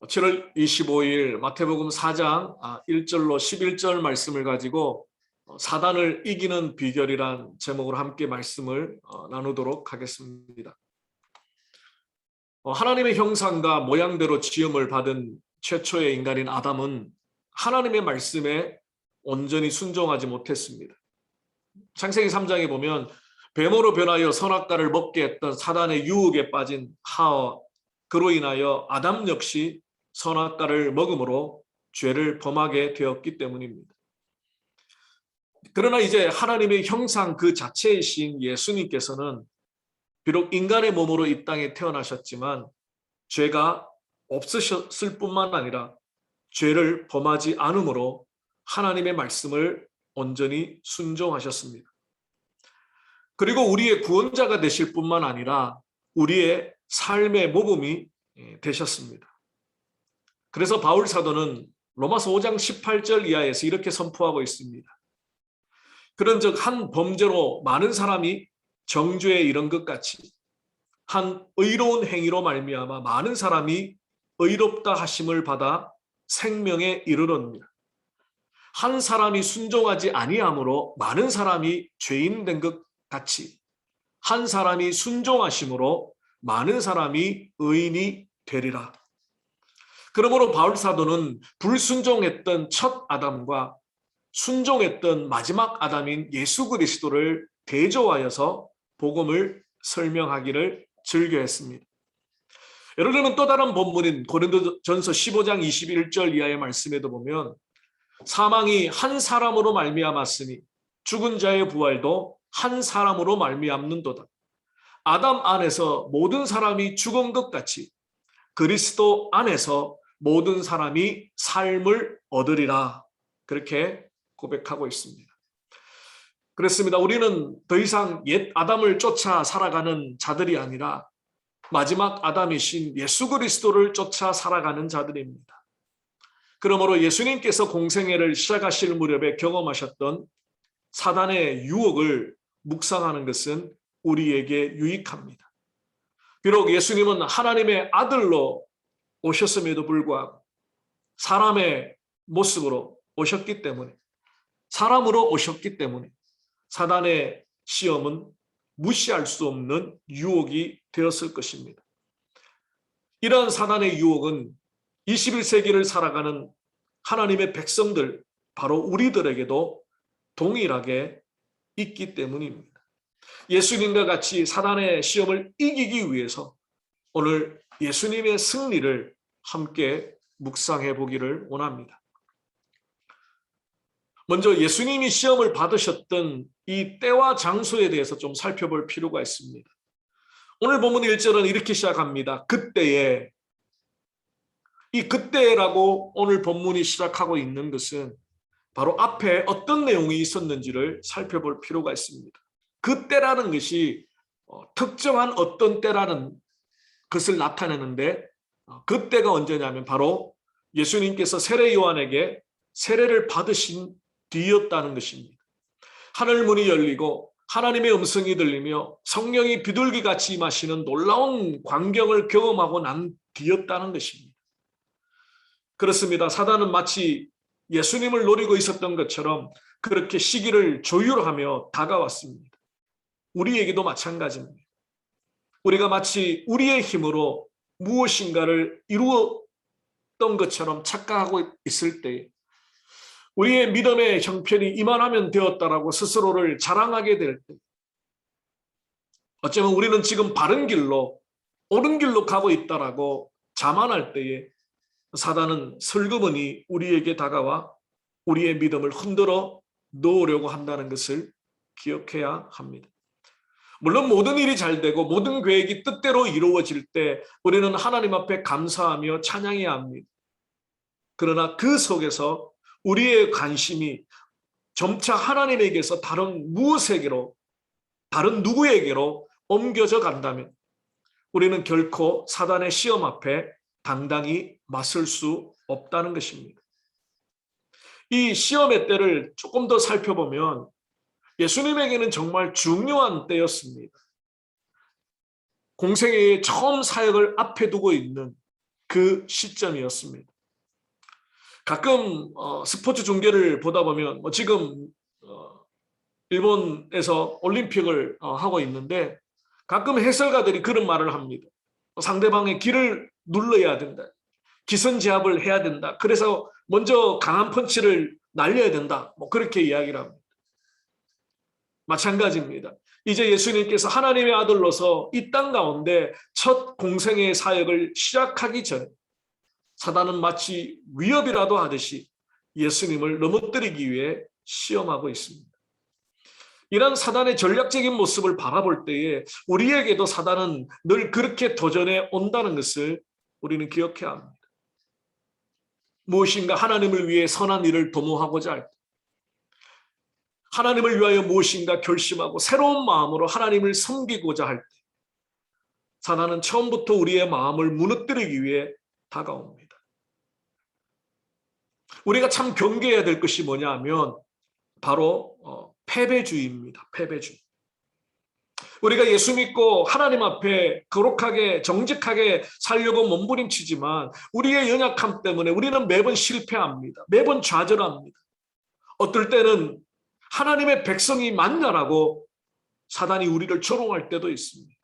7월 25일 마태복음 4장 1절로 11절 말씀을 가지고 사단을 이기는 비결이란 제목으로 함께 말씀을 나누도록 하겠습니다. 하나님의 형상과 모양대로 지음을 받은 최초의 인간인 아담은 하나님의 말씀에 온전히 순종하지 못했습니다. 창세기 3장에 보면 뱀으로 변하여 선악과를 먹게 했던 사단의 유혹에 빠진 하와, 그로 인하여 아담 역시 선악과를 먹음으로 죄를 범하게 되었기 때문입니다. 그러나 이제 하나님의 형상 그 자체이신 예수님께서는 비록 인간의 몸으로 이 땅에 태어나셨지만 죄가 없으셨을 뿐만 아니라 죄를 범하지 않으므로 하나님의 말씀을 온전히 순종하셨습니다. 그리고 우리의 구원자가 되실 뿐만 아니라 우리의 삶의 모범이 되셨습니다. 그래서 바울 사도는 로마서 5장 18절 이하에서 이렇게 선포하고 있습니다. 그런즉 한 범죄로 많은 사람이 정죄에 이른 것 같이 한 의로운 행위로 말미암아 많은 사람이 의롭다 하심을 받아 생명에 이르렀느니라. 한 사람이 순종하지 아니함으로 많은 사람이 죄인 된 것 같이 한 사람이 순종하심으로 많은 사람이 의인이 되리라. 그러므로 바울 사도는 불순종했던 첫 아담과 순종했던 마지막 아담인 예수 그리스도를 대조하여서 복음을 설명하기를 즐겨했습니다. 예를 들면 또 다른 본문인 고린도전서 15장 21절 이하의 말씀에도 보면 사망이 한 사람으로 말미암았으니 죽은 자의 부활도 한 사람으로 말미암는도다. 아담 안에서 모든 사람이 죽은 것 같이 그리스도 안에서 모든 사람이 삶을 얻으리라. 그렇게 고백하고 있습니다. 그렇습니다. 우리는 더 이상 옛 아담을 쫓아 살아가는 자들이 아니라 마지막 아담이신 예수 그리스도를 쫓아 살아가는 자들입니다. 그러므로 예수님께서 공생애를 시작하실 무렵에 경험하셨던 사단의 유혹을 묵상하는 것은 우리에게 유익합니다. 비록 예수님은 하나님의 아들로 오셨음에도 불구하고 사람의 모습으로 오셨기 때문에 사람으로 오셨기 때문에 사단의 시험은 무시할 수 없는 유혹이 되었을 것입니다. 이러한 사단의 유혹은 21세기를 살아가는 하나님의 백성들, 바로 우리들에게도 동일하게 있기 때문입니다. 예수님과 같이 사단의 시험을 이기기 위해서 오늘 예수님의 승리를 함께 묵상해 보기를 원합니다. 먼저 예수님이 시험을 받으셨던 이 때와 장소에 대해서 좀 살펴볼 필요가 있습니다. 오늘 본문 1절은 이렇게 시작합니다. 그때에. 이 그때라고 오늘 본문이 시작하고 있는 것은 바로 앞에 어떤 내용이 있었는지를 살펴볼 필요가 있습니다. 그때라는 것이 특정한 어떤 때라는 것을 나타내는데 그때가 언제냐면 바로 예수님께서 세례 요한에게 세례를 받으신 뒤였다는 것입니다. 하늘문이 열리고 하나님의 음성이 들리며 성령이 비둘기같이 임하시는 놀라운 광경을 경험하고 난 뒤였다는 것입니다. 그렇습니다. 사단은 마치 예수님을 노리고 있었던 것처럼 그렇게 시기를 조율하며 다가왔습니다. 우리에게도 마찬가지입니다. 우리가 마치 우리의 힘으로 무엇인가를 이루었던 것처럼 착각하고 있을 때 우리의 믿음의 형편이 이만하면 되었다라고 스스로를 자랑하게 될 때 어쩌면 우리는 지금 바른 길로 옳은 길로 가고 있다라고 자만할 때에 사단은 슬그머니 우리에게 다가와 우리의 믿음을 흔들어 놓으려고 한다는 것을 기억해야 합니다. 물론 모든 일이 잘 되고 모든 계획이 뜻대로 이루어질 때 우리는 하나님 앞에 감사하며 찬양해야 합니다. 그러나 그 속에서 우리의 관심이 점차 하나님에게서 다른 무엇에게로, 다른 누구에게로 옮겨져 간다면 우리는 결코 사단의 시험 앞에 당당히 맞설 수 없다는 것입니다. 이 시험의 때를 조금 더 살펴보면 예수님에게는 정말 중요한 때였습니다. 공생애의 처음 사역을 앞에 두고 있는 그 그 시점이었습니다. 가끔 스포츠 중계를 보다 보면 지금 일본에서 올림픽을 하고 있는데 가끔 해설가들이 그런 말을 합니다. 상대방의 기를 눌러야 된다. 기선제압을 해야 된다. 그래서 먼저 강한 펀치를 날려야 된다. 그렇게 이야기를 합니다. 마찬가지입니다. 이제 예수님께서 하나님의 아들로서 이 땅 가운데 첫 공생의 사역을 시작하기 전에 사단은 마치 위협이라도 하듯이 예수님을 넘어뜨리기 위해 시험하고 있습니다. 이런 사단의 전략적인 모습을 바라볼 때에 우리에게도 사단은 늘 그렇게 도전해 온다는 것을 우리는 기억해야 합니다. 무엇인가 하나님을 위해 선한 일을 도모하고자 할 때, 하나님을 위하여 무엇인가 결심하고 새로운 마음으로 하나님을 섬기고자 할 때, 사단은 처음부터 우리의 마음을 무너뜨리기 위해 다가옵니다. 우리가 참 경계해야 될 것이 뭐냐 하면 바로 패배주의입니다. 패배주의. 우리가 예수 믿고 하나님 앞에 거룩하게 정직하게 살려고 몸부림치지만 우리의 연약함 때문에 우리는 매번 실패합니다. 매번 좌절합니다. 어떨 때는 하나님의 백성이 맞냐라고 사단이 우리를 조롱할 때도 있습니다.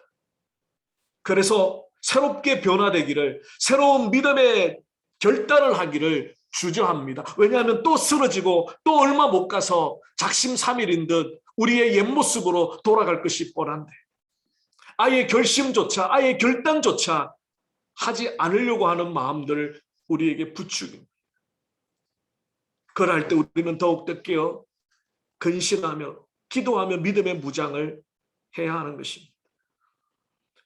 그래서 새롭게 변화되기를, 새로운 믿음의 결단을 하기를 주저합니다. 왜냐하면 또 쓰러지고 또 얼마 못 가서 작심삼일인 듯 우리의 옛 모습으로 돌아갈 것이 뻔한데 아예 결심조차, 아예 결단조차 하지 않으려고 하는 마음들을 우리에게 부추깁니다. 그럴 때 우리는 더욱더 깨어 근신하며 기도하며 믿음의 무장을 해야 하는 것입니다.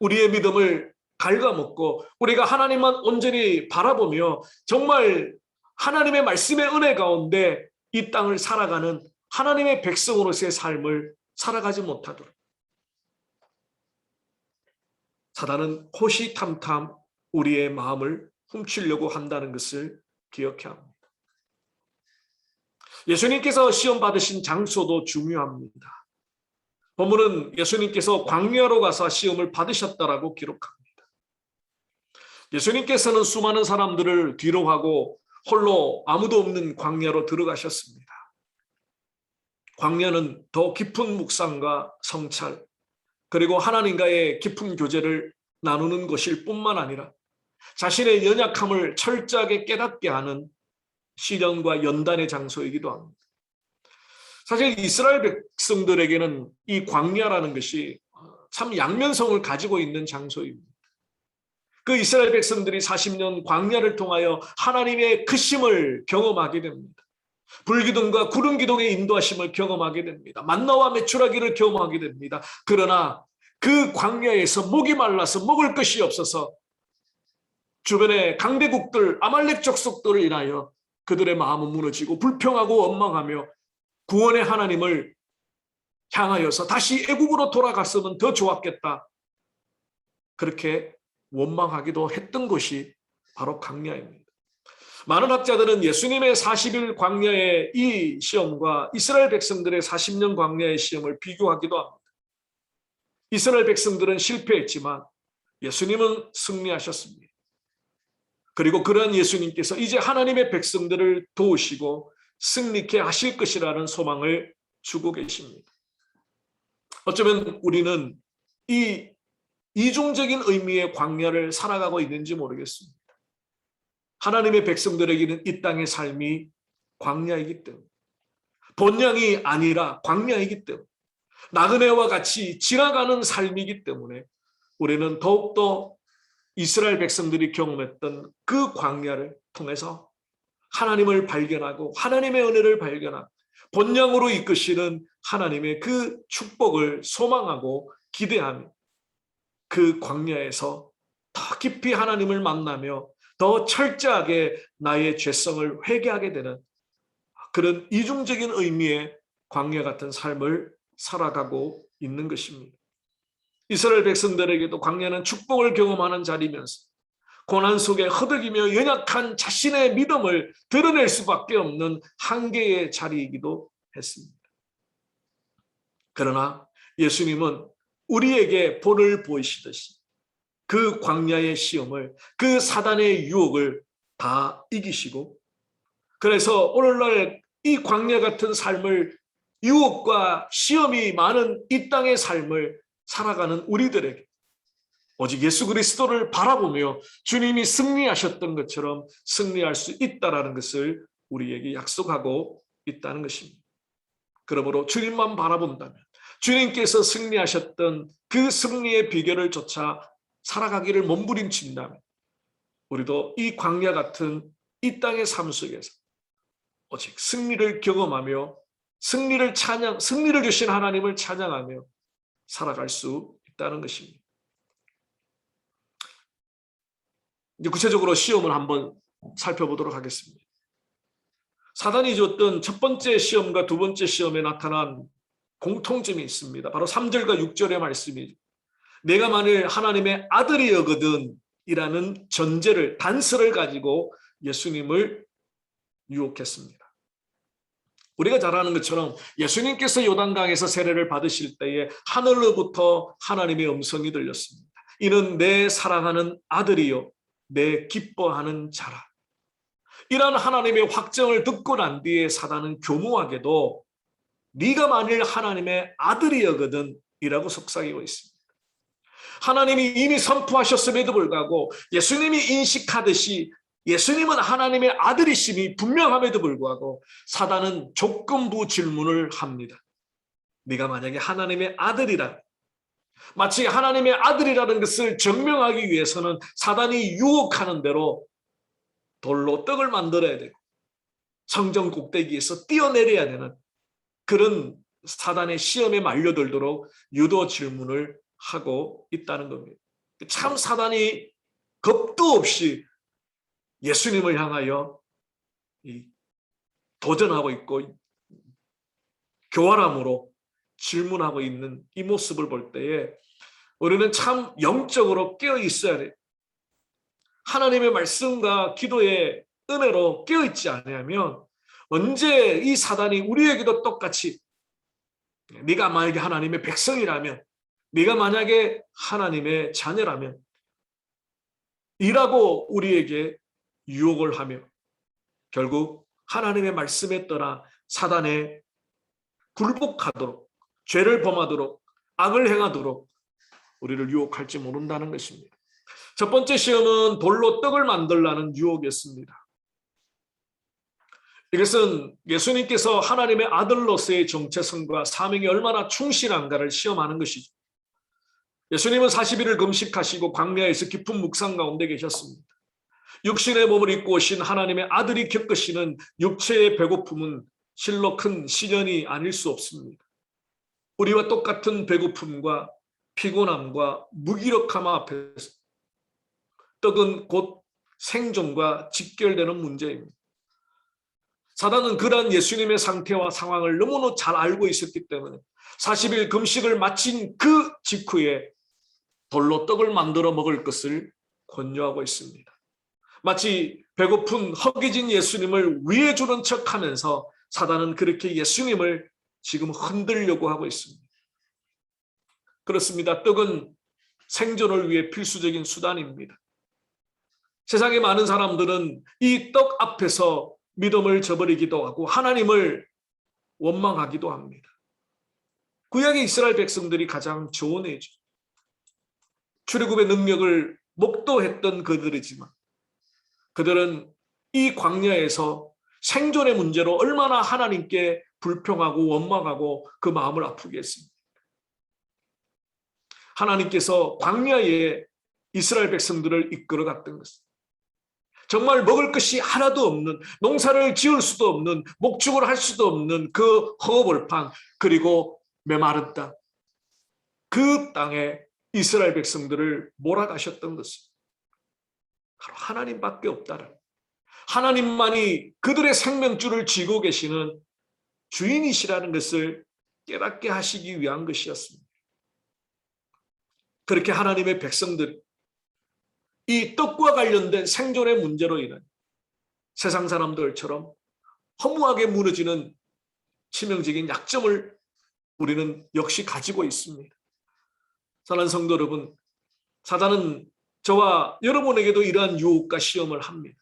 우리의 믿음을 갉아먹고 우리가 하나님만 온전히 바라보며 정말 하나님의 말씀의 은혜 가운데 이 땅을 살아가는 하나님의 백성으로서의 삶을 살아가지 못하도록 사단은 호시탐탐 우리의 마음을 훔치려고 한다는 것을 기억해야 합니다. 예수님께서 시험 받으신 장소도 중요합니다. 본문은 예수님께서 광야로 가서 시험을 받으셨다라고 기록합니다. 예수님께서는 수많은 사람들을 뒤로 하고 홀로 아무도 없는 광야로 들어가셨습니다. 광야는 더 깊은 묵상과 성찰, 그리고 하나님과의 깊은 교제를 나누는 것일 뿐만 아니라 자신의 연약함을 철저하게 깨닫게 하는 시련과 연단의 장소이기도 합니다. 사실 이스라엘 백성들에게는 이 광야라는 것이 참 양면성을 가지고 있는 장소입니다. 그 이스라엘 백성들이 40년 광야를 통하여 하나님의 크심을 경험하게 됩니다. 불기둥과 구름기둥의 인도하심을 경험하게 됩니다. 만나와 메추라기를 경험하게 됩니다. 그러나 그 광야에서 목이 말라서 먹을 것이 없어서 주변의 강대국들, 아말렉 족속들을 인하여 그들의 마음은 무너지고 불평하고 원망하며 구원의 하나님을 향하여서 다시 애국으로 돌아갔으면 더 좋았겠다. 그렇게 원망하기도 했던 것이 바로 광야입니다. 많은 학자들은 예수님의 40일 광야의 이 시험과 이스라엘 백성들의 40년 광야의 시험을 비교하기도 합니다. 이스라엘 백성들은 실패했지만 예수님은 승리하셨습니다. 그리고 그러한 예수님께서 이제 하나님의 백성들을 도우시고 승리케 하실 것이라는 소망을 주고 계십니다. 어쩌면 우리는 이 이중적인 의미의 광야를 살아가고 있는지 모르겠습니다. 하나님의 백성들에게는 이 땅의 삶이 광야이기 때문에, 본향이 아니라 광야이기 때문에, 나그네와 같이 지나가는 삶이기 때문에 우리는 더욱더 이스라엘 백성들이 경험했던 그 광야를 통해서 하나님을 발견하고 하나님의 은혜를 발견하고 본향으로 이끄시는 하나님의 그 축복을 소망하고 기대하며 그 광야에서 더 깊이 하나님을 만나며 더 철저하게 나의 죄성을 회개하게 되는 그런 이중적인 의미의 광야 같은 삶을 살아가고 있는 것입니다. 이스라엘 백성들에게도 광야는 축복을 경험하는 자리면서 고난 속에 허덕이며 연약한 자신의 믿음을 드러낼 수밖에 없는 한계의 자리이기도 했습니다. 그러나 예수님은 우리에게 본을 보이시듯이 그 광야의 시험을, 그 사단의 유혹을 다 이기시고, 그래서 오늘날 이 광야 같은 삶을, 유혹과 시험이 많은 이 땅의 삶을 살아가는 우리들에게 오직 예수 그리스도를 바라보며 주님이 승리하셨던 것처럼 승리할 수 있다는 것을 우리에게 약속하고 있다는 것입니다. 그러므로 주님만 바라본다면, 주님께서 승리하셨던 그 승리의 비결을 쫓아 살아가기를 몸부림친다면, 우리도 이 광야 같은 이 땅의 삶 속에서 오직 승리를 경험하며 승리를 주신 하나님을 찬양하며 살아갈 수 있다는 것입니다. 이제 구체적으로 시험을 한번 살펴보도록 하겠습니다. 사단이 줬던 첫 번째 시험과 두 번째 시험에 나타난 공통점이 있습니다. 바로 3절과 6절의 말씀이죠. 내가 만일 하나님의 아들이거든 이라는 전제를, 단서를 가지고 예수님을 유혹했습니다. 우리가 잘 아는 것처럼 예수님께서 요단강에서 세례를 받으실 때에 하늘로부터 하나님의 음성이 들렸습니다. 이는 내 사랑하는 아들이요 내 기뻐하는 자라. 이런 하나님의 확정을 듣고 난 뒤에 사단은 교묘하게도 네가 만일 하나님의 아들이거든 이라고 속삭이고 있습니다. 하나님이 이미 선포하셨음에도 불구하고, 예수님이 인식하듯이 예수님은 하나님의 아들이심이 분명함에도 불구하고 사단은 조건부 질문을 합니다. 네가 만약에 하나님의 아들이라, 마치 하나님의 아들이라는 것을 증명하기 위해서는 사단이 유혹하는 대로 돌로 떡을 만들어야 되고 성전 꼭대기에서 뛰어내려야 되는 그런 사단의 시험에 말려들도록 유도 질문을 하고 있다는 겁니다. 참 사단이 겁도 없이 예수님을 향하여 도전하고 있고 교활함으로 질문하고 있는 이 모습을 볼 때에 우리는 참 영적으로 깨어 있어야 돼요. 하나님의 말씀과 기도의 은혜로 깨어 있지 않으면 언제 이 사단이 우리에게도 똑같이 네가 만약에 하나님의 백성이라면, 네가 만약에 하나님의 자녀라면 이라고 우리에게 유혹을 하며 결국 하나님의 말씀에 떠나 사단에 굴복하도록, 죄를 범하도록, 악을 행하도록 우리를 유혹할지 모른다는 것입니다. 첫 번째 시험은 돌로 떡을 만들라는 유혹이었습니다. 이것은 예수님께서 하나님의 아들로서의 정체성과 사명이 얼마나 충실한가를 시험하는 것이죠. 예수님은 40일을 금식하시고 광야에서 깊은 묵상 가운데 계셨습니다. 육신의 몸을 입고 오신 하나님의 아들이 겪으시는 육체의 배고픔은 실로 큰 시련이 아닐 수 없습니다. 우리와 똑같은 배고픔과 피곤함과 무기력함 앞에서 떡은 곧 생존과 직결되는 문제입니다. 사단은 그러한 예수님의 상태와 상황을 너무나 잘 알고 있었기 때문에 40일 금식을 마친 그 직후에 돌로 떡을 만들어 먹을 것을 권유하고 있습니다. 마치 배고픈 허기진 예수님을 위해 주는 척하면서 사단은 그렇게 예수님을 지금 흔들려고 하고 있습니다. 그렇습니다. 떡은 생존을 위해 필수적인 수단입니다. 세상에 많은 사람들은 이 떡 앞에서 믿음을 저버리기도 하고 하나님을 원망하기도 합니다. 구약의 이스라엘 백성들이 가장 좋은 예죠. 출애굽의 능력을 목도했던 그들이지만 그들은 이 광야에서 생존의 문제로 얼마나 하나님께 불평하고 원망하고 그 마음을 아프게 했습니다. 하나님께서 광야에 이스라엘 백성들을 이끌어갔던 것은 정말 먹을 것이 하나도 없는, 농사를 지을 수도 없는, 목축을 할 수도 없는 그 허허벌판, 그리고 메마른 땅, 그 땅에 이스라엘 백성들을 몰아가셨던 것은 바로 하나님밖에 없다는, 하나님만이 그들의 생명줄을 쥐고 계시는 주인이시라는 것을 깨닫게 하시기 위한 것이었습니다. 그렇게 하나님의 백성들이 이 떡과 관련된 생존의 문제로 인해 세상 사람들처럼 허무하게 무너지는 치명적인 약점을 우리는 역시 가지고 있습니다. 사랑하는 성도 여러분, 사단은 저와 여러분에게도 이러한 유혹과 시험을 합니다.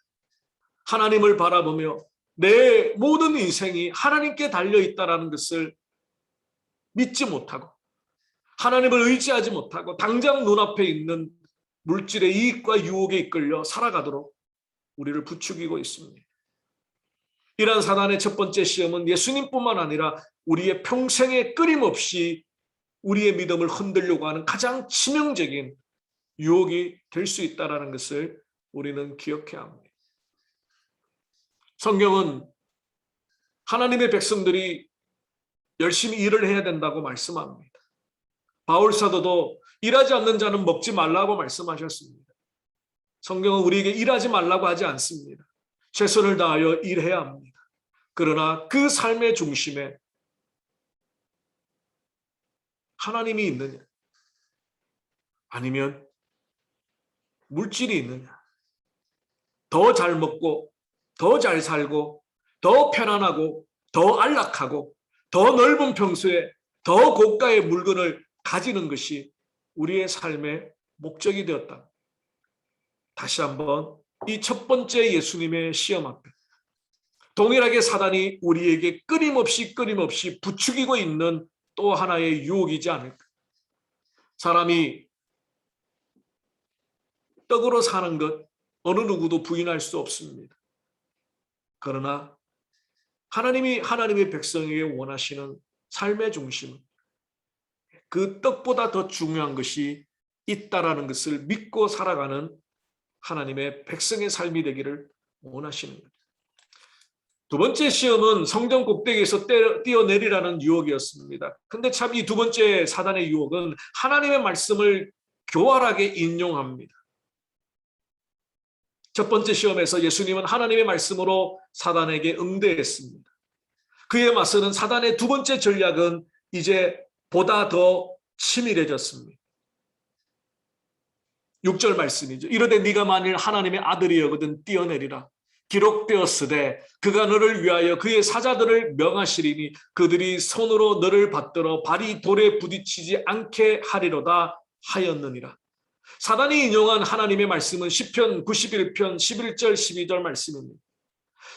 하나님을 바라보며 내 모든 인생이 하나님께 달려있다는 것을 믿지 못하고 하나님을 의지하지 못하고 당장 눈앞에 있는 물질의 이익과 유혹에 이끌려 살아가도록 우리를 부추기고 있습니다. 이러한 사단의 첫 번째 시험은 예수님뿐만 아니라 우리의 평생에 끊임없이 우리의 믿음을 흔들려고 하는 가장 치명적인 유혹이 될 수 있다는 것을 우리는 기억해야 합니다. 성경은 하나님의 백성들이 열심히 일을 해야 된다고 말씀합니다. 바울 사도도 일하지 않는 자는 먹지 말라고 말씀하셨습니다. 성경은 우리에게 일하지 말라고 하지 않습니다. 최선을 다하여 일해야 합니다. 그러나 그 삶의 중심에 하나님이 있느냐 아니면 물질이 있느냐, 더 잘 먹고 더 잘 살고 더 편안하고 더 안락하고 더 넓은 평소에 더 고가의 물건을 가지는 것이 우리의 삶의 목적이 되었다. 다시 한번 이 첫 번째 예수님의 시험 앞에 동일하게 사단이 우리에게 끊임없이 부추기고 있는 또 하나의 유혹이지 않을까. 사람이 떡으로 사는 것 어느 누구도 부인할 수 없습니다. 그러나 하나님이 하나님의 백성에게 원하시는 삶의 중심은 그 떡보다 더 중요한 것이 있다라는 것을 믿고 살아가는 하나님의 백성의 삶이 되기를 원하시는 거죠. 두 번째 시험은 성전 꼭대기에서 뛰어내리라는 유혹이었습니다. 근데 참 이 두 번째 사단의 유혹은 하나님의 말씀을 교활하게 인용합니다. 첫 번째 시험에서 예수님은 하나님의 말씀으로 사단에게 응대했습니다. 그에 맞서는 사단의 두 번째 전략은 이제 보다 더 치밀해졌습니다. 6절 말씀이죠. 이르되 네가 만일 하나님의 아들이여거든 뛰어내리라. 기록되었으되 그가 너를 위하여 그의 사자들을 명하시리니 그들이 손으로 너를 받들어 발이 돌에 부딪히지 않게 하리로다 하였느니라. 사단이 인용한 하나님의 말씀은 시편 91편 11절 12절 말씀입니다.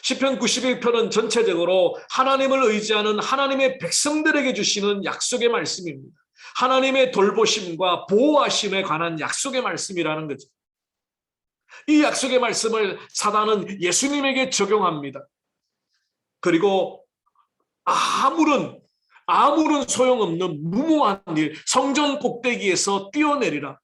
시편 91편은 전체적으로 하나님을 의지하는 하나님의 백성들에게 주시는 약속의 말씀입니다. 하나님의 돌보심과 보호하심에 관한 약속의 말씀이라는 거죠. 이 약속의 말씀을 사단은 예수님에게 적용합니다. 그리고 아무런 소용없는 무모한 일, 성전 꼭대기에서 뛰어내리라.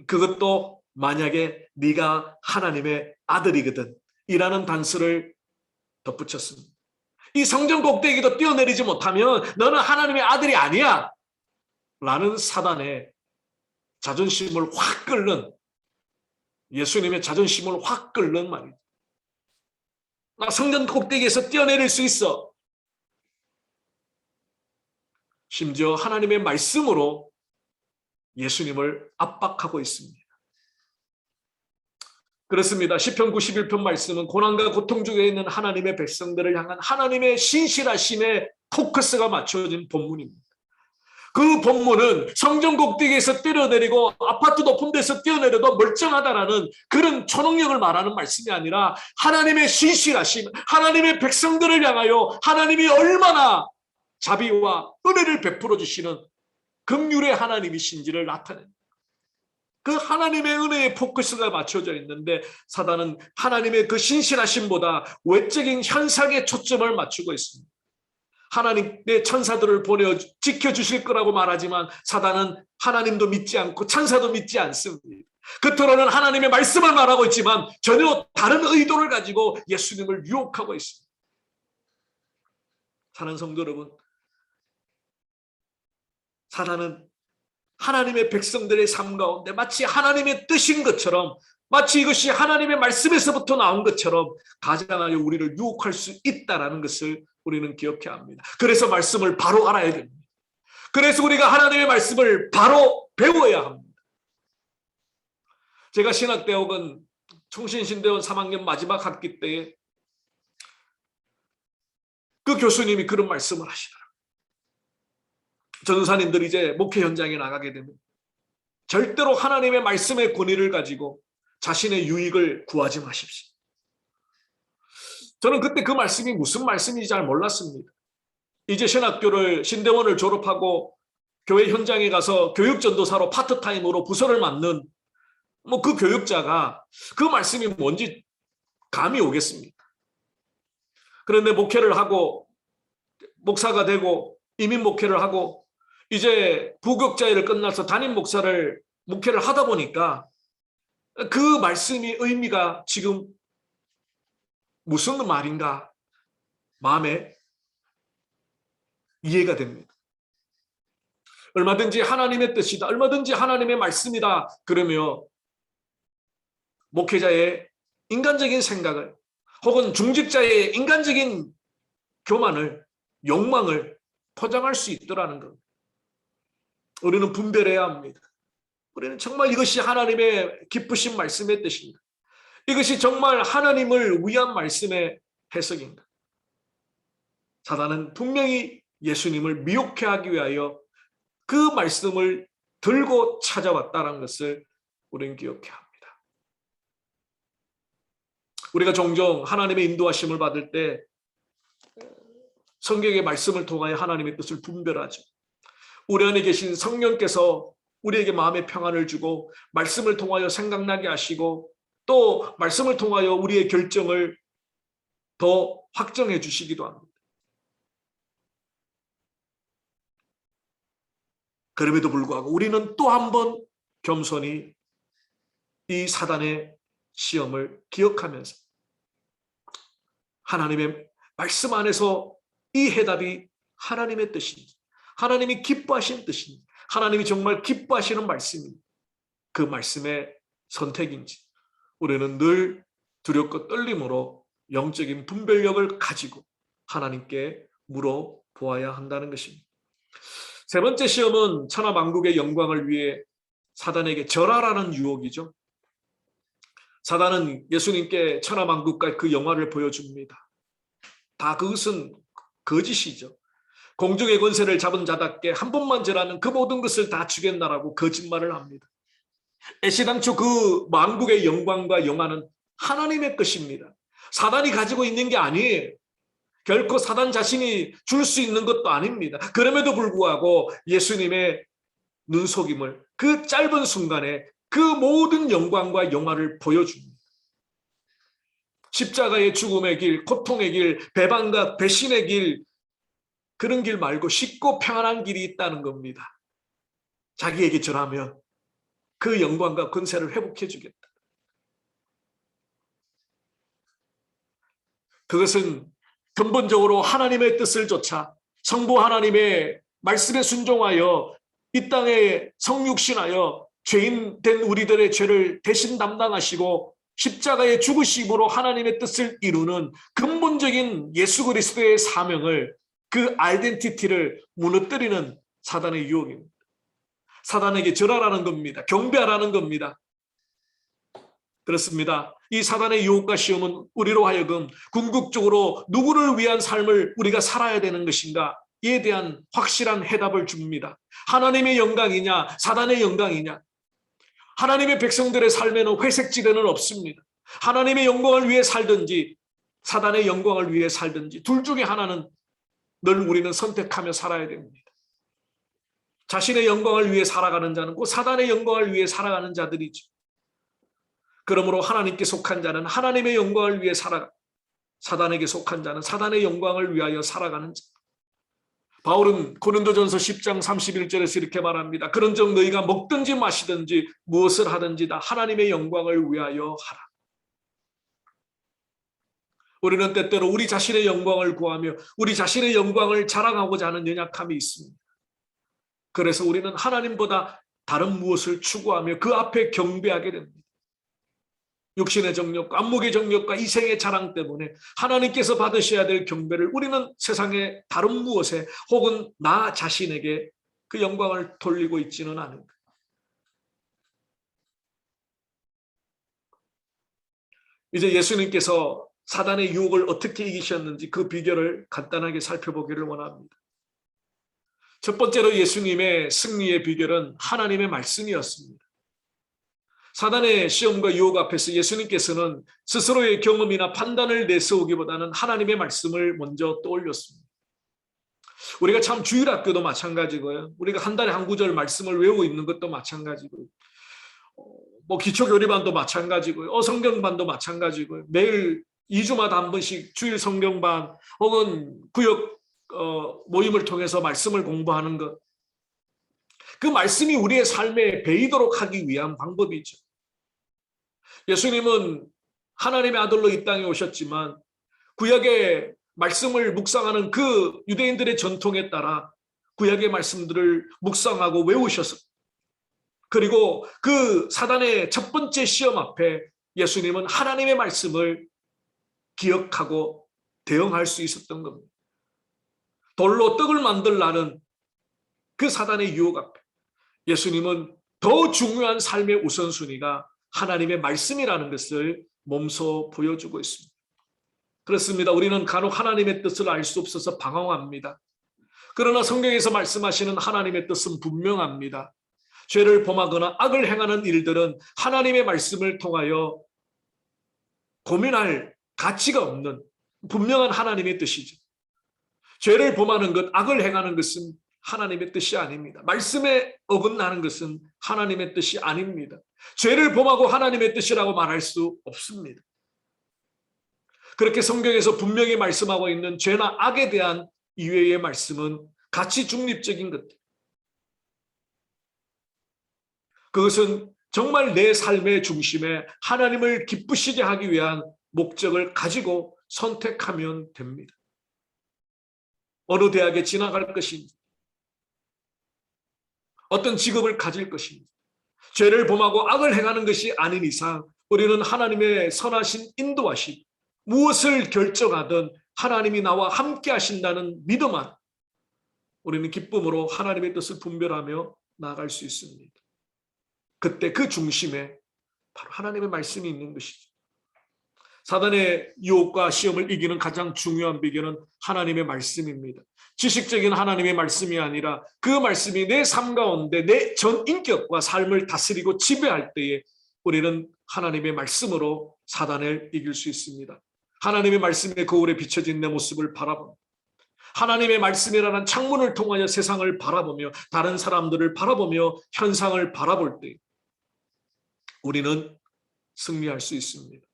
그것도 만약에 네가 하나님의 아들이거든 이라는 단서를 덧붙였습니다. 이 성전 꼭대기도 뛰어내리지 못하면 너는 하나님의 아들이 아니야 라는 사단의 자존심을 확 끓는, 예수님의 자존심을 확 끓는 말이죠. 나 성전 꼭대기에서 뛰어내릴 수 있어. 심지어 하나님의 말씀으로 예수님을 압박하고 있습니다. 그렇습니다. 시편 91편 말씀은 고난과 고통 중에 있는 하나님의 백성들을 향한 하나님의 신실하심에 포커스가 맞춰진 본문입니다. 그 본문은 성전 꼭대기에서 뛰어내리고 아파트 높은 데서 뛰어내려도 멀쩡하다라는 그런 초능력을 말하는 말씀이 아니라 하나님의 신실하심, 하나님의 백성들을 향하여 하나님이 얼마나 자비와 은혜를 베풀어 주시는 긍휼의 하나님이신지를 나타냅니다. 그 하나님의 은혜에 포커스가 맞춰져 있는데 사단은 하나님의 그 신실하심보다 외적인 현상에 초점을 맞추고 있습니다. 하나님의 천사들을 보내 지켜주실 거라고 말하지만 사단은 하나님도 믿지 않고 천사도 믿지 않습니다. 겉으로는 하나님의 말씀을 말하고 있지만 전혀 다른 의도를 가지고 예수님을 유혹하고 있습니다. 사랑하는 성도 여러분, 사단은 하나님의 백성들의 삶 가운데 마치 하나님의 뜻인 것처럼, 마치 이것이 하나님의 말씀에서부터 나온 것처럼 가장하여 우리를 유혹할 수 있다는 것을 우리는 기억해야 합니다. 그래서 말씀을 바로 알아야 됩니다. 그래서 우리가 하나님의 말씀을 바로 배워야 합니다. 제가 신학대학원 총신신대원 3학년 마지막 학기 때에 그 교수님이 그런 말씀을 하시더라고요. 전도사님들이 이제 목회 현장에 나가게 되면 절대로 하나님의 말씀의 권위를 가지고 자신의 유익을 구하지 마십시오. 저는 그때 그 말씀이 무슨 말씀인지 잘 몰랐습니다. 이제 신대원을 졸업하고 교회 현장에 가서 교육전도사로 파트타임으로 부서를 맡는 그 교육자가 그 말씀이 뭔지 감이 오겠습니까? 그런데 목회를 하고 목사가 되고 이민 목회를 하고 이제 부격자회를 끝나서 담임 목회를 하다 보니까 그 말씀이 의미가 지금 무슨 말인가 마음에 이해가 됩니다. 얼마든지 하나님의 뜻이다. 얼마든지 하나님의 말씀이다. 그러며 목회자의 인간적인 생각을 혹은 중직자의 인간적인 교만을 욕망을 포장할 수 있더라는 겁니다. 우리는 분별해야 합니다. 우리는 정말 이것이 하나님의 기쁘신 말씀의 뜻인가? 이것이 정말 하나님을 위한 말씀의 해석인가? 사단은 분명히 예수님을 미혹해 하기 위하여 그 말씀을 들고 찾아왔다는 것을 우리는 기억해야 합니다. 우리가 종종 하나님의 인도하심을 받을 때 성경의 말씀을 통하여 하나님의 뜻을 분별하죠. 우리 안에 계신 성령께서 우리에게 마음의 평안을 주고 말씀을 통하여 생각나게 하시고 또 말씀을 통하여 우리의 결정을 더 확정해 주시기도 합니다. 그럼에도 불구하고 우리는 또 한 번 겸손히 이 사단의 시험을 기억하면서 하나님의 말씀 안에서 이 해답이 하나님의 뜻인지, 하나님이 기뻐하시는 뜻인지, 하나님이 정말 기뻐하시는 말씀인지, 그 말씀의 선택인지 우리는 늘 두렵고 떨림으로 영적인 분별력을 가지고 하나님께 물어보아야 한다는 것입니다. 세 번째 시험은 천하만국의 영광을 위해 사단에게 절하라는 유혹이죠. 사단은 예수님께 천하만국과 그 영화를 보여줍니다. 다 그것은 거짓이죠. 공중의 권세를 잡은 자답게 한 번만 절하면 그 모든 것을 다 주겠나라고 거짓말을 합니다. 애시당초 그 만국의 영광과 영화는 하나님의 것입니다. 사단이 가지고 있는 게 아니에요. 결코 사단 자신이 줄 수 있는 것도 아닙니다. 그럼에도 불구하고 예수님의 눈속임을 그 짧은 순간에 그 모든 영광과 영화를 보여줍니다. 십자가의 죽음의 길, 고통의 길, 배반과 배신의 길, 그런 길 말고 쉽고 평안한 길이 있다는 겁니다. 자기에게 절하면 그 영광과 권세를 회복해 주겠다. 그것은 근본적으로 하나님의 뜻을 좇아 성부 하나님의 말씀에 순종하여 이 땅에 성육신하여 죄인 된 우리들의 죄를 대신 담당하시고 십자가의 죽으심으로 하나님의 뜻을 이루는 근본적인 예수 그리스도의 사명을, 그 아이덴티티를 무너뜨리는 사단의 유혹입니다. 사단에게 절하라는 겁니다. 경배하라는 겁니다. 그렇습니다. 이 사단의 유혹과 시험은 우리로 하여금 궁극적으로 누구를 위한 삶을 우리가 살아야 되는 것인가 이에 대한 확실한 해답을 줍니다. 하나님의 영광이냐 사단의 영광이냐. 하나님의 백성들의 삶에는 회색지대는 없습니다. 하나님의 영광을 위해 살든지 사단의 영광을 위해 살든지 둘 중에 하나는 늘 우리는 선택하며 살아야 됩니다. 자신의 영광을 위해 살아가는 자는 곧 사단의 영광을 위해 살아가는 자들이죠. 그러므로 하나님께 속한 자는 하나님의 영광을 위해 살아가, 사단에게 속한 자는 사단의 영광을 위하여 살아가는 자. 바울은 고린도전서 10장 31절에서 이렇게 말합니다. 그런즉 너희가 먹든지 마시든지 무엇을 하든지 다 하나님의 영광을 위하여 하라. 우리는 때때로 우리 자신의 영광을 구하며 우리 자신의 영광을 자랑하고자 하는 연약함이 있습니다. 그래서 우리는 하나님보다 다른 무엇을 추구하며 그 앞에 경배하게 됩니다. 육신의 정욕과 안목의 정욕과 이생의 자랑 때문에 하나님께서 받으셔야 될 경배를 우리는 세상의 다른 무엇에 혹은 나 자신에게 그 영광을 돌리고 있지는 않은 거예요. 이제 예수님께서 사단의 유혹을 어떻게 이기셨는지 그 비결을 간단하게 살펴보기를 원합니다. 첫 번째로 예수님의 승리의 비결은 하나님의 말씀이었습니다. 사단의 시험과 유혹 앞에서 예수님께서는 스스로의 경험이나 판단을 내세우기보다는 하나님의 말씀을 먼저 떠올렸습니다. 우리가 참 주일학교도 마찬가지고요. 우리가 한 달에 한 구절 말씀을 외우고 있는 것도 마찬가지고요. 뭐 기초교리반도 마찬가지고요. 성경반도 마찬가지고요. 매일 2주마다 한 번씩 주일 성경반 혹은 구역 모임을 통해서 말씀을 공부하는 것. 그 말씀이 우리의 삶에 배이도록 하기 위한 방법이죠. 예수님은 하나님의 아들로 이 땅에 오셨지만 구약의 말씀을 묵상하는 그 유대인들의 전통에 따라 구약의 말씀들을 묵상하고 외우셔서 그리고 그 사단의 첫 번째 시험 앞에 예수님은 하나님의 말씀을 기억하고 대응할 수 있었던 겁니다. 돌로 떡을 만들라는 그 사단의 유혹 앞에 예수님은 더 중요한 삶의 우선순위가 하나님의 말씀이라는 것을 몸소 보여주고 있습니다. 그렇습니다. 우리는 간혹 하나님의 뜻을 알 수 없어서 방황합니다. 그러나 성경에서 말씀하시는 하나님의 뜻은 분명합니다. 죄를 범하거나 악을 행하는 일들은 하나님의 말씀을 통하여 고민할 가치가 없는 분명한 하나님의 뜻이죠. 죄를 범하는 것, 악을 행하는 것은 하나님의 뜻이 아닙니다. 말씀에 어긋나는 것은 하나님의 뜻이 아닙니다. 죄를 범하고 하나님의 뜻이라고 말할 수 없습니다. 그렇게 성경에서 분명히 말씀하고 있는 죄나 악에 대한 이외의 말씀은 가치 중립적인 것들. 그것은 정말 내 삶의 중심에 하나님을 기쁘시게 하기 위한 목적을 가지고 선택하면 됩니다. 어느 대학에 진학할 것인지, 어떤 직업을 가질 것인지, 죄를 범하고 악을 행하는 것이 아닌 이상 우리는 하나님의 선하신 인도하심, 무엇을 결정하든 하나님이 나와 함께 하신다는 믿음 안 우리는 기쁨으로 하나님의 뜻을 분별하며 나아갈 수 있습니다. 그때 그 중심에 바로 하나님의 말씀이 있는 것이죠. 사단의 유혹과 시험을 이기는 가장 중요한 비결은 하나님의 말씀입니다. 지식적인 하나님의 말씀이 아니라 그 말씀이 내 삶 가운데 내 전 인격과 삶을 다스리고 지배할 때에 우리는 하나님의 말씀으로 사단을 이길 수 있습니다. 하나님의 말씀의 거울에 비춰진 내 모습을 바라보며 하나님의 말씀이라는 창문을 통하여 세상을 바라보며 다른 사람들을 바라보며 현상을 바라볼 때 우리는 승리할 수 있습니다.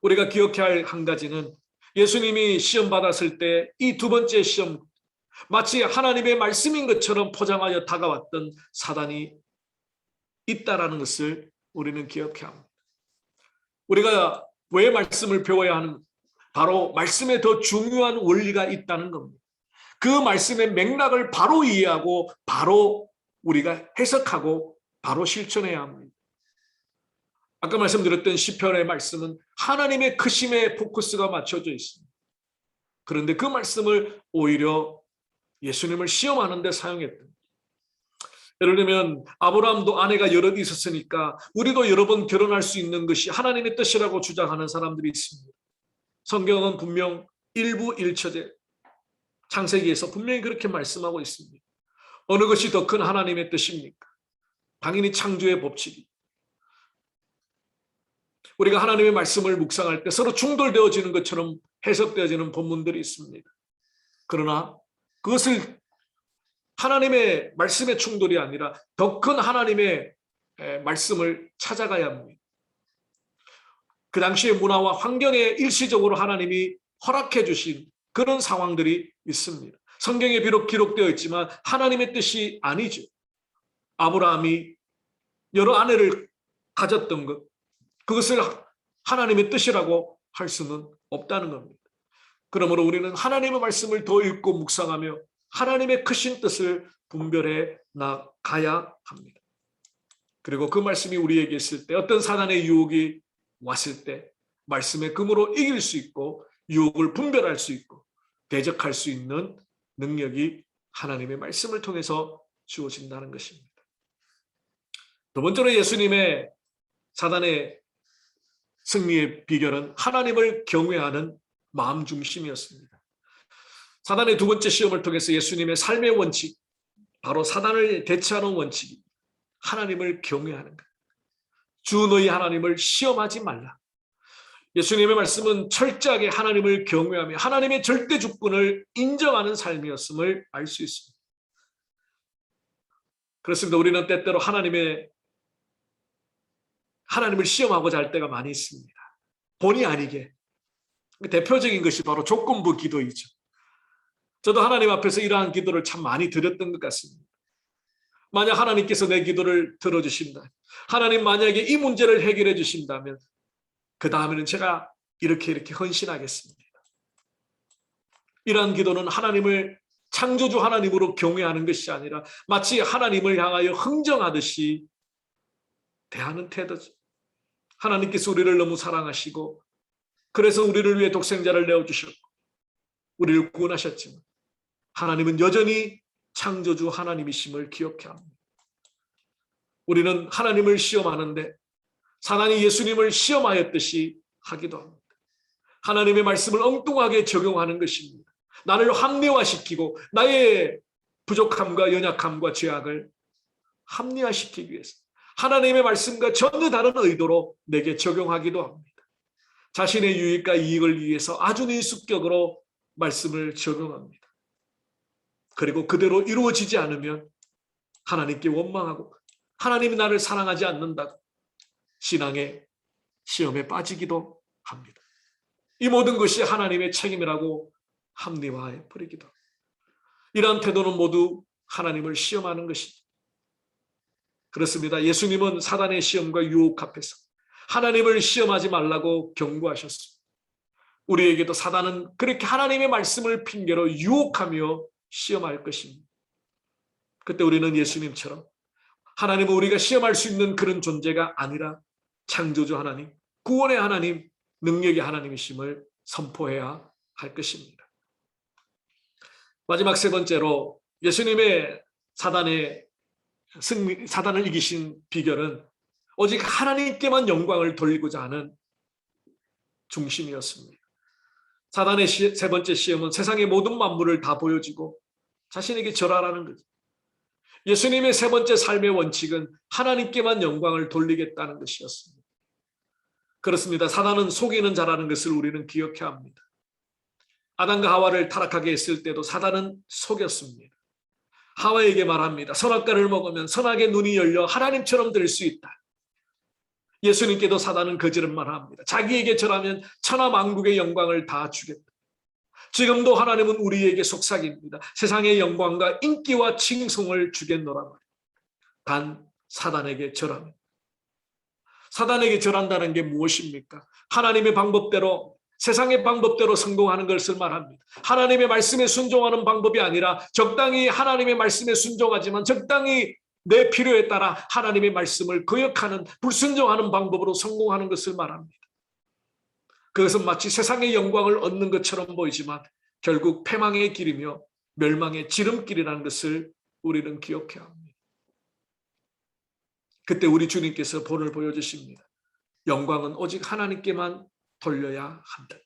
우리가 기억해야 할 한 가지는 예수님이 시험 받았을 때 이 두 번째 시험 마치 하나님의 말씀인 것처럼 포장하여 다가왔던 사단이 있다라는 것을 우리는 기억해야 합니다. 우리가 왜 말씀을 배워야 하는 바로 말씀에 더 중요한 원리가 있다는 겁니다. 그 말씀의 맥락을 바로 이해하고 바로 우리가 해석하고 바로 실천해야 합니다. 아까 말씀드렸던 시편의 말씀은 하나님의 크심에 포커스가 맞춰져 있습니다. 그런데 그 말씀을 오히려 예수님을 시험하는 데 사용했던. 예를 들면 아브라함도 아내가 여럿 있었으니까 우리도 여러 번 결혼할 수 있는 것이 하나님의 뜻이라고 주장하는 사람들이 있습니다. 성경은 분명 일부 일처제 창세기에서 분명히 그렇게 말씀하고 있습니다. 어느 것이 더 큰 하나님의 뜻입니까? 당연히 창조의 법칙이. 우리가 하나님의 말씀을 묵상할 때 서로 충돌되어지는 것처럼 해석되어지는 본문들이 있습니다. 그러나 그것을 하나님의 말씀의 충돌이 아니라 더 큰 하나님의 말씀을 찾아가야 합니다. 그 당시의 문화와 환경에 일시적으로 하나님이 허락해 주신 그런 상황들이 있습니다. 성경에 비록 기록되어 있지만 하나님의 뜻이 아니죠. 아브라함이 여러 아내를 가졌던 것, 그것을 하나님의 뜻이라고 할 수는 없다는 겁니다. 그러므로 우리는 하나님의 말씀을 더 읽고 묵상하며 하나님의 크신 뜻을 분별해 나가야 합니다. 그리고 그 말씀이 우리에게 있을 때 어떤 사단의 유혹이 왔을 때 말씀의 금으로 이길 수 있고 유혹을 분별할 수 있고 대적할 수 있는 능력이 하나님의 말씀을 통해서 주어진다는 것입니다. 두 번째로 예수님의 사단의 승리의 비결은 하나님을 경외하는 마음 중심이었습니다. 사단의 두 번째 시험을 통해서 예수님의 삶의 원칙, 바로 사단을 대처하는 원칙이 하나님을 경외하는 것. 주 너희 하나님을 시험하지 말라. 예수님의 말씀은 철저하게 하나님을 경외하며 하나님의 절대 주권을 인정하는 삶이었음을 알 수 있습니다. 그렇습니다. 우리는 때때로 하나님을 시험하고자 할 때가 많이 있습니다. 본의 아니게. 대표적인 것이 바로 조건부 기도이죠. 저도 하나님 앞에서 이러한 기도를 참 많이 드렸던 것 같습니다. 만약 하나님께서 내 기도를 들어주신다, 하나님 만약에 이 문제를 해결해 주신다면 그 다음에는 제가 이렇게 헌신하겠습니다. 이러한 기도는 하나님을 창조주 하나님으로 경외하는 것이 아니라 마치 하나님을 향하여 흥정하듯이 대하는 태도죠. 하나님께서 우리를 너무 사랑하시고 그래서 우리를 위해 독생자를 내어주셨고 우리를 구원하셨지만 하나님은 여전히 창조주 하나님이심을 기억해야 합니다. 우리는 하나님을 시험하는데 사단이 예수님을 시험하였듯이 하기도 합니다. 하나님의 말씀을 엉뚱하게 적용하는 것입니다. 나를 합리화시키고 나의 부족함과 연약함과 죄악을 합리화시키기 위해서 하나님의 말씀과 전혀 다른 의도로 내게 적용하기도 합니다. 자신의 유익과 이익을 위해서 아주 능숙격으로 말씀을 적용합니다. 그리고 그대로 이루어지지 않으면 하나님께 원망하고 하나님이 나를 사랑하지 않는다고 신앙의 시험에 빠지기도 합니다. 이 모든 것이 하나님의 책임이라고 합리화해 버리기도 합니다. 이러한 태도는 모두 하나님을 시험하는 것이죠. 그렇습니다. 예수님은 사단의 시험과 유혹 앞에서 하나님을 시험하지 말라고 경고하셨습니다. 우리에게도 사단은 그렇게 하나님의 말씀을 핑계로 유혹하며 시험할 것입니다. 그때 우리는 예수님처럼 하나님은 우리가 시험할 수 있는 그런 존재가 아니라 창조주 하나님, 구원의 하나님, 능력의 하나님이심을 선포해야 할 것입니다. 마지막 세 번째로 예수님의 사단을 이기신 비결은 오직 하나님께만 영광을 돌리고자 하는 중심이었습니다. 사단의 세 번째 시험은 세상의 모든 만물을 다 보여주고 자신에게 절하라는 거죠. 예수님의 세 번째 삶의 원칙은 하나님께만 영광을 돌리겠다는 것이었습니다. 그렇습니다. 사단은 속이는 자라는 것을 우리는 기억해야 합니다. 아담과 하와를 타락하게 했을 때도 사단은 속였습니다. 하와에게 말합니다. 선악과를 먹으면 선악의 눈이 열려 하나님처럼 될 수 있다. 예수님께도 사단은 거짓을 말합니다. 자기에게 절하면 천하만국의 영광을 다 주겠다. 지금도 하나님은 우리에게 속삭입니다. 세상의 영광과 인기와 칭송을 주겠노라 말입니다. 단 사단에게 절하면. 사단에게 절한다는 게 무엇입니까? 하나님의 방법대로 세상의 방법대로 성공하는 것을 말합니다. 하나님의 말씀에 순종하는 방법이 아니라 적당히 하나님의 말씀에 순종하지만 적당히 내 필요에 따라 하나님의 말씀을 거역하는 불순종하는 방법으로 성공하는 것을 말합니다. 그것은 마치 세상의 영광을 얻는 것처럼 보이지만 결국 패망의 길이며 멸망의 지름길이라는 것을 우리는 기억해야 합니다. 그때 우리 주님께서 본을 보여주십니다. 영광은 오직 하나님께만 돌려야 한다.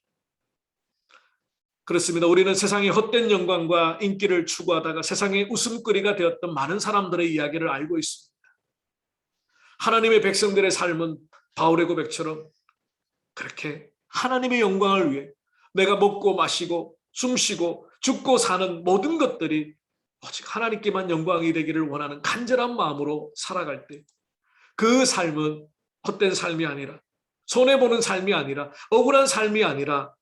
그렇습니다. 우리는 세상의 헛된 영광과 인기를 추구하다가 세상의 웃음거리가 되었던 많은 사람들의 이야기를 알고 있습니다. 하나님의 백성들의 삶은 바울의 고백처럼 그렇게 하나님의 영광을 위해 내가 먹고 마시고 숨쉬고 죽고 사는 모든 것들이 오직 하나님께만 영광이 되기를 원하는 간절한 마음으로 살아갈 때 그 삶은 헛된 삶이 아니라 손해보는 삶이 아니라 억울한 삶이 아니라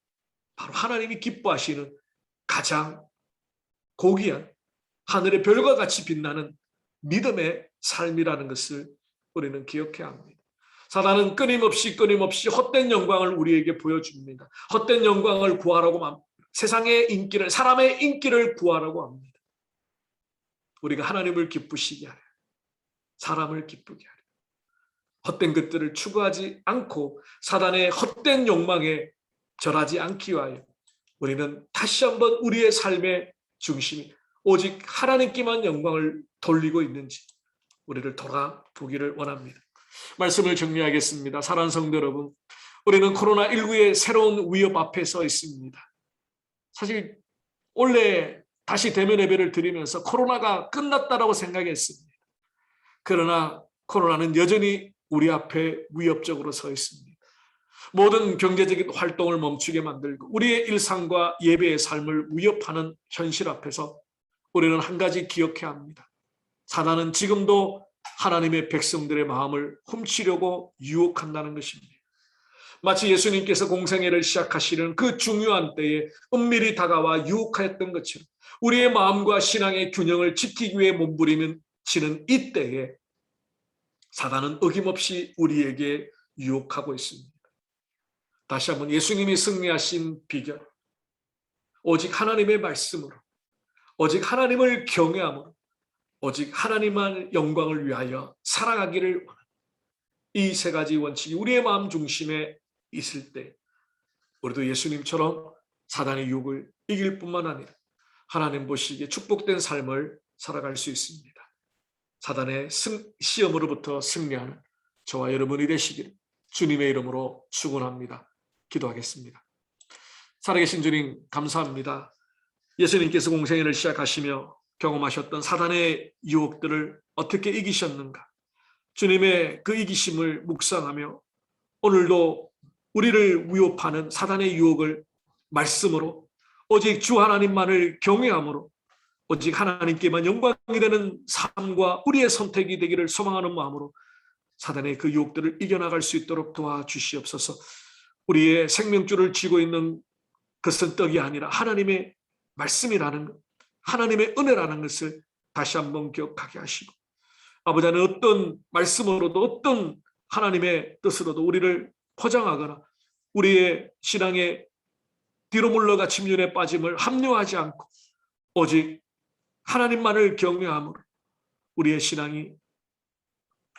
바로 하나님이 기뻐하시는 가장 고귀한 하늘의 별과 같이 빛나는 믿음의 삶이라는 것을 우리는 기억해야 합니다. 사단은 끊임없이 헛된 영광을 우리에게 보여줍니다. 헛된 영광을 구하라고 합니다. 세상의 인기를, 사람의 인기를 구하라고 합니다. 우리가 하나님을 기쁘시게 하려, 사람을 기쁘게 하려, 헛된 것들을 추구하지 않고 사단의 헛된 욕망에 절하지 않기 위하여 우리는 다시 한번 우리의 삶의 중심이 오직 하나님께만 영광을 돌리고 있는지 우리를 돌아보기를 원합니다. 말씀을 정리하겠습니다. 사랑하는 성도 여러분, 우리는 코로나19의 새로운 위협 앞에 서 있습니다. 사실 원래 다시 대면 예배를 드리면서 코로나가 끝났다라고 생각했습니다. 그러나 코로나는 여전히 우리 앞에 위협적으로 서 있습니다. 모든 경제적인 활동을 멈추게 만들고 우리의 일상과 예배의 삶을 위협하는 현실 앞에서 우리는 한 가지 기억해야 합니다. 사단은 지금도 하나님의 백성들의 마음을 훔치려고 유혹한다는 것입니다. 마치 예수님께서 공생애를 시작하시는 그 중요한 때에 은밀히 다가와 유혹하였던 것처럼 우리의 마음과 신앙의 균형을 지키기 위해 몸부림치는 이때에 사단은 어김없이 우리에게 유혹하고 있습니다. 다시 한번 예수님이 승리하신 비결, 오직 하나님의 말씀으로, 오직 하나님을 경외함으로, 오직 하나님만 영광을 위하여 살아가기를 원하는 이 세 가지 원칙이 우리의 마음 중심에 있을 때 우리도 예수님처럼 사단의 유혹을 이길 뿐만 아니라 하나님 보시기에 축복된 삶을 살아갈 수 있습니다. 사단의 시험으로부터 승리하는 저와 여러분이 되시기를 주님의 이름으로 축원합니다. 기도하겠습니다. 살아계신 주님 감사합니다. 예수님께서 공생애를 시작하시며 경험하셨던 사단의 유혹들을 어떻게 이기셨는가, 주님의 그 이기심을 묵상하며 오늘도 우리를 위협하는 사단의 유혹을 말씀으로 오직 주 하나님만을 경외함으로 오직 하나님께만 영광이 되는 삶과 우리의 선택이 되기를 소망하는 마음으로 사단의 그 유혹들을 이겨나갈 수 있도록 도와주시옵소서. 우리의 생명줄을 쥐고 있는 것은 떡이 아니라 하나님의 말씀이라는 것, 하나님의 은혜라는 것을 다시 한번 기억하게 하시고 아버지 하나님 어떤 말씀으로도 어떤 하나님의 뜻으로도 우리를 포장하거나 우리의 신앙의 뒤로 물러가 침륜에 빠짐을 합리화하지 않고 오직 하나님만을 경외함으로 우리의 신앙이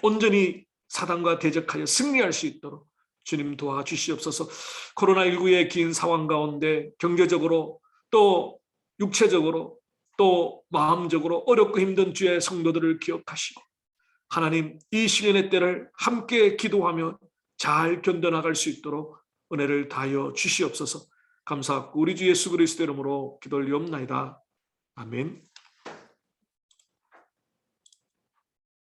온전히 사단과 대적하여 승리할 수 있도록 주님 도와주시옵소서. 코로나19의 긴 상황 가운데 경제적으로 또 육체적으로 또 마음적으로 어렵고 힘든 주의 성도들을 기억하시고 하나님 이 시련의 때를 함께 기도하며 잘 견뎌나갈 수 있도록 은혜를 다하여 주시옵소서. 감사하고 우리 주 예수 그리스도 이름으로 기도 올리옵나이다. 아멘.